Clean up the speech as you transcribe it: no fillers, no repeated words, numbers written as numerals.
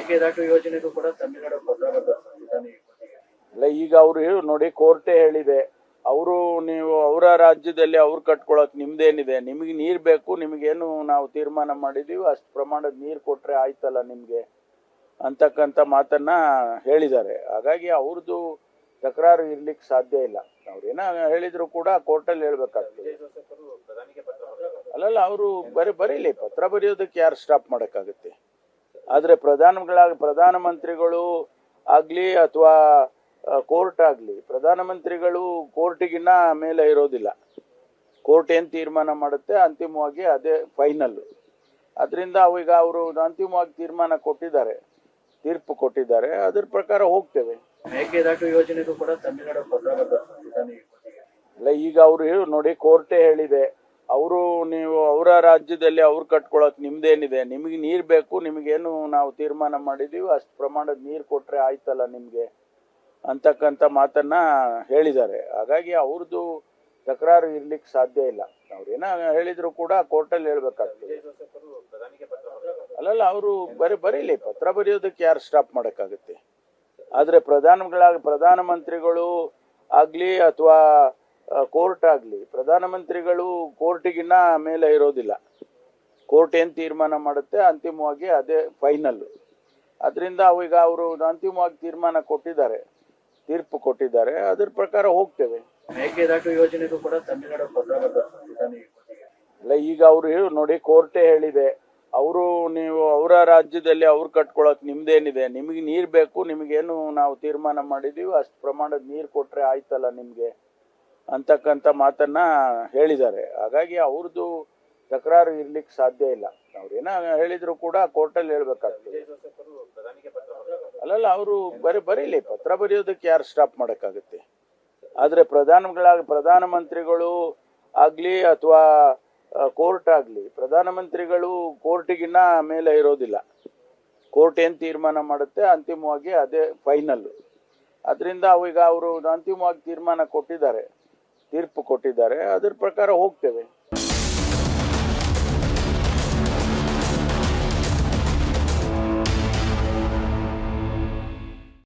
ಮೇಕೆದಾಟು ಯೋಜನೆಗೂ ಕೂಡ ತಮಿಳುನಾಡು ಪತ್ರ ಬರೆದಿದೆ. ಅಲ್ಲ, ಈಗ ಅವರು ನೋಡಿ, ಕೋರ್ಟೇ ಹೇಳಿದೆ, ಅವರು ನೀವು ಅವರ ರಾಜ್ಯದಲ್ಲಿ ಅವ್ರು ಕಟ್ಕೊಳಕ್ ನಿಮ್ದೇನಿದೆ, ನಿಮಗೆ ನೀರು ಬೇಕು, ನಿಮಗೇನು ನಾವು ತೀರ್ಮಾನ ಮಾಡಿದೀವಿ ಅಷ್ಟು ಪ್ರಮಾಣದ ನೀರು ಕೊಟ್ರೆ ಆಯ್ತಲ್ಲ ನಿಮ್ಗೆ ಅಂತಕ್ಕಂಥ ಮಾತನ್ನ ಹೇಳಿದ್ದಾರೆ. ಹಾಗಾಗಿ ಅವ್ರದ್ದು ತಕರಾರು ಇರ್ಲಿಕ್ಕೆ ಸಾಧ್ಯ ಇಲ್ಲ. ಅವ್ರೇನ ಹೇಳಿದ್ರು ಕೂಡ ಕೋರ್ಟಲ್ಲಿ ಹೇಳ್ಬೇಕಾಗ್ತದೆ. ಅಲ್ಲಲ್ಲ, ಅವರು ಬರೀಲಿ, ಪತ್ರ ಬರೆಯೋದಕ್ಕೆ ಯಾರು ಸ್ಟಾಪ್ ಮಾಡಕ್ಕಾಗುತ್ತೆ. ಆದ್ರೆ ಪ್ರಧಾನಮಂತ್ರಿಗಳು ಆಗ್ಲಿ ಅಥವಾ ಕೋರ್ಟ್ ಆಗ್ಲಿ, ಪ್ರಧಾನಮಂತ್ರಿಗಳು ಕೋರ್ಟಿಗಿನ್ನ ಮೇಲೆ ಇರೋದಿಲ್ಲ. ಕೋರ್ಟ್ ಏನ್ ತೀರ್ಮಾನ ಮಾಡುತ್ತೆ ಅಂತಿಮವಾಗಿ ಅದೇ ಫೈನಲ್. ಅದರಿಂದ ಈಗ ಅವರು ಅಂತಿಮವಾಗಿ ತೀರ್ಮಾನ ಕೊಟ್ಟಿದ್ದಾರೆ, ತೀರ್ಪು ಕೊಟ್ಟಿದ್ದಾರೆ, ಅದ್ರ ಪ್ರಕಾರ ಹೋಗ್ತೇವೆ. ಮೇಕೆದಾಟು ಯೋಜನೆಗೂ ಕೂಡ ತಮಿಳುನಾಡು ಪತ್ರ ಬರೆದಿದೆ. ಅಲ್ಲ, ಈಗ ಅವರು ನೋಡಿ, ಕೋರ್ಟೇ ಹೇಳಿದೆ, ಅವರು ನೀವು ಅವರ ರಾಜ್ಯದಲ್ಲಿ ಅವ್ರು ಕಟ್ಕೊಳಕ್ ನಿಮ್ದೇನಿದೆ, ನಿಮಗೆ ನೀರು ಬೇಕು, ನಿಮಗೇನು ನಾವು ತೀರ್ಮಾನ ಮಾಡಿದೀವಿ ಅಷ್ಟು ಪ್ರಮಾಣದ ನೀರು ಕೊಟ್ರೆ ಆಯ್ತಲ್ಲ ನಿಮ್ಗೆ ಅಂತಕ್ಕಂಥ ಮಾತನ್ನ ಹೇಳಿದ್ದಾರೆ. ಹಾಗಾಗಿ ಅವ್ರದ್ದು ತಕರಾರು ಇರ್ಲಿಕ್ಕೆ ಸಾಧ್ಯ ಇಲ್ಲ. ಅವ್ರೇನ ಹೇಳಿದ್ರು ಕೂಡ ಕೋರ್ಟಲ್ಲಿ ಹೇಳ್ಬೇಕಾಗ್ತದೆ. ಅಲ್ಲಲ್ಲ, ಅವರು ಬರೀಲಿ, ಪತ್ರ ಬರೆಯೋದಕ್ಕೆ ಯಾರು ಸ್ಟಾಪ್ ಮಾಡಕ್ಕಾಗುತ್ತೆ. ಆದ್ರೆ ಪ್ರಧಾನಮಂತ್ರಿಗಳು ಆಗ್ಲಿ ಅಥವಾ ಕೋರ್ಟ್ ಆಗ್ಲಿ, ಪ್ರಧಾನಮಂತ್ರಿಗಳು ಕೋರ್ಟಿಗಿನ್ನ ಮೇಲೆ ಇರೋದಿಲ್ಲ. ಕೋರ್ಟ್ ಏನ್ ತೀರ್ಮಾನ ಮಾಡುತ್ತೆ ಅಂತಿಮವಾಗಿ ಅದೇ ಫೈನಲ್. ಅದರಿಂದ ಈಗ ಅವರು ಅಂತಿಮವಾಗಿ ತೀರ್ಮಾನ ಕೊಟ್ಟಿದ್ದಾರೆ, ತೀರ್ಪು ಕೊಟ್ಟಿದ್ದಾರೆ, ಅದ್ರ ಪ್ರಕಾರ ಹೋಗ್ತೇವೆ. ಮೇಕೆದಾಟು ಯೋಜನೆಗೂ ಕೂಡ ತಮಿಳುನಾಡು ಪತ್ರ ಬರೆದಿದೆ. ಅಲ್ಲ, ಈಗ ಅವರು ನೋಡಿ, ಕೋರ್ಟೇ ಹೇಳಿದೆ, ಅವರು ನೀವು ಅವರ ರಾಜ್ಯದಲ್ಲಿ ಅವ್ರು ಕಟ್ಕೊಳಕ್ ನಿಮ್ದೇನಿದೆ, ನಿಮಗೆ ನೀರು ಬೇಕು, ನಿಮಗೇನು ನಾವು ತೀರ್ಮಾನ ಮಾಡಿದೀವಿ ಅಷ್ಟು ಪ್ರಮಾಣದ ನೀರು ಕೊಟ್ರೆ ಆಯ್ತಲ್ಲ ನಿಮ್ಗೆ ಅಂತಕ್ಕಂಥ ಮಾತನ್ನ ಹೇಳಿದ್ದಾರೆ. ಹಾಗಾಗಿ ಅವ್ರದ್ದು ತಕರಾರು ಇರ್ಲಿಕ್ಕೆ ಸಾಧ್ಯ ಇಲ್ಲ. ಅವ್ರೇನ ಹೇಳಿದ್ರು ಕೂಡ ಕೋರ್ಟಲ್ಲಿ ಹೇಳ್ಬೇಕಾಗ್ತದೆ. ಅಲ್ಲಲ್ಲ, ಅವರು ಬರೀಲಿ, ಪತ್ರ ಬರೆಯೋದಕ್ಕೆ ಯಾರು ಸ್ಟಾಪ್ ಮಾಡಕ್ಕಾಗುತ್ತೆ. ಆದ್ರೆ ಪ್ರಧಾನಮಂತ್ರಿಗಳು ಆಗ್ಲಿ ಅಥವಾ ಕೋರ್ಟ್ ಆಗ್ಲಿ, ಪ್ರಧಾನಮಂತ್ರಿಗಳು ಕೋರ್ಟಿಗಿನ್ನ ಮೇಲೆ ಇರೋದಿಲ್ಲ. ಕೋರ್ಟ್ ಏನ್ ತೀರ್ಮಾನ ಮಾಡುತ್ತೆ ಅಂತಿಮವಾಗಿ ಅದೇ ಫೈನಲ್. ಅದರಿಂದ ಈಗ ಅವರು ಅಂತಿಮವಾಗಿ ತೀರ್ಮಾನ ಕೊಟ್ಟಿದ್ದಾರೆ, ತೀರ್ಪು ಕೊಟ್ಟಿದ್ದಾರೆ, ಅದ್ರ ಪ್ರಕಾರ ಹೋಗ್ತೇವೆ.